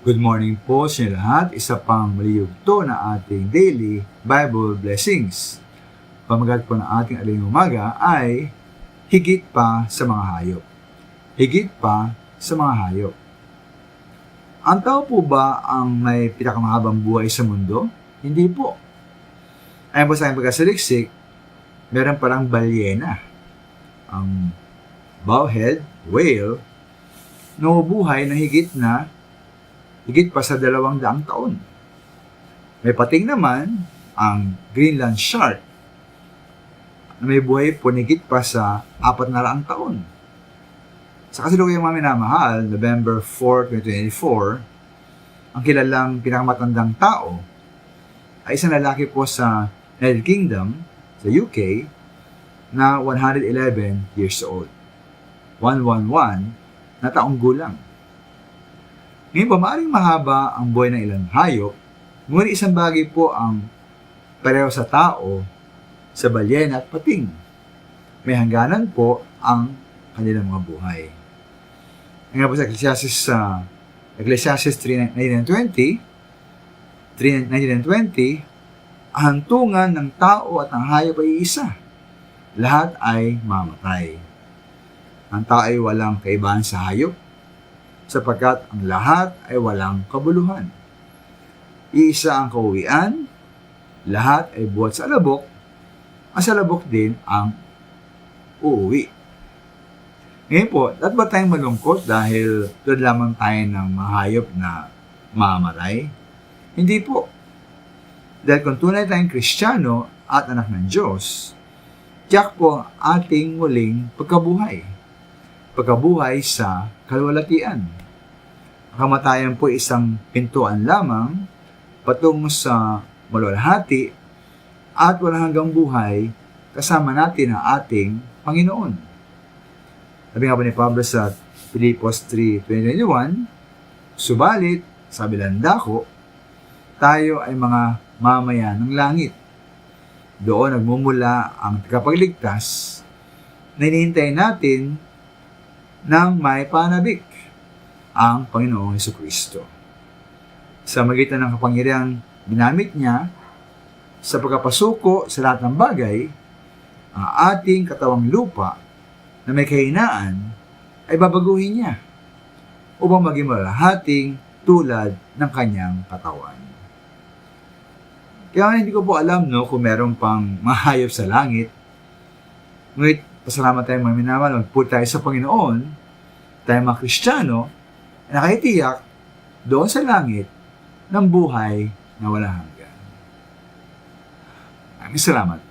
Good morning po sa inyo lahat. Isa pang maliyugto na ating daily Bible blessings. Pamagat po ng ating aling umaga ay higit pa sa mga hayop. Higit pa sa mga hayop. Ang tao po ba ang may pinakamahabang buhay sa mundo? Hindi po. Ayon po sa aking pagkasaliksik, meron parang balyena. Ang bowhead, whale, nabubuhay na higit pa sa 200 taon. May pating naman ang Greenland shark na may buhay po higit pa sa 400 taon. Sa kasalukuyang mga minamahal, November 4, 2024, ang kilalang pinakamatandang tao ay isang lalaki po sa United Kingdom, sa UK, na 111 years old. 111 na taong gulang. Ngayon po, maaaring mahaba ang buhay ng ilang hayop, ngunit isang bagay po ang pareho sa tao, sa balyena at pating. May hangganan po ang kanilang mga buhay. Ngayon po sa Ecclesiastes 3:19-20, ang hantungan ng tao at ng hayop ay isa. Lahat ay mamatay. Ang tao ay walang kaibahan sa hayop, sapagkat ang lahat ay walang kabuluhan. Iisa ang kauwian, lahat ay buhat sa alabok, at sa alabok din ang uuwi. Ngayon po, dapat ba tayong malungkot dahil tulad lamang tayo ng mahayop na mamamatay? Hindi po. Dahil kung tunay tayong Kristiyano at anak ng Diyos, tiyak po ang ating muling pagkabuhay. Pagkabuhay sa kalwalatian. Ang kamatayan po isang pintuan lamang patungo sa maluwalhati at walang hanggang buhay kasama natin ang ating Panginoon. Sabi nga po ni Pablo sa Filipos 3:20-21, subalit, sabi lang dako, tayo ay mga mamayan ng langit. Doon nagmumula ang tagapagligtas na hinihintay natin ng may panabik, ang Panginoong Jesucristo. Sa magitan ng kapangyarihang ginamit niya sa pagkapasuko sa lahat ng bagay, ang ating katawang lupa na may kahinaan ay babaguhin niya upang maging malahating tulad ng kanyang katawan. Kaya hindi ko po alam kung meron pang mahayop sa langit. Ngunit pasalamat tayo mga minamahal, magpuri tayo sa Panginoon, tayo mga Kristiyano, na nakatiyak doon sa langit ng buhay na walang hanggan. Maraming salamat.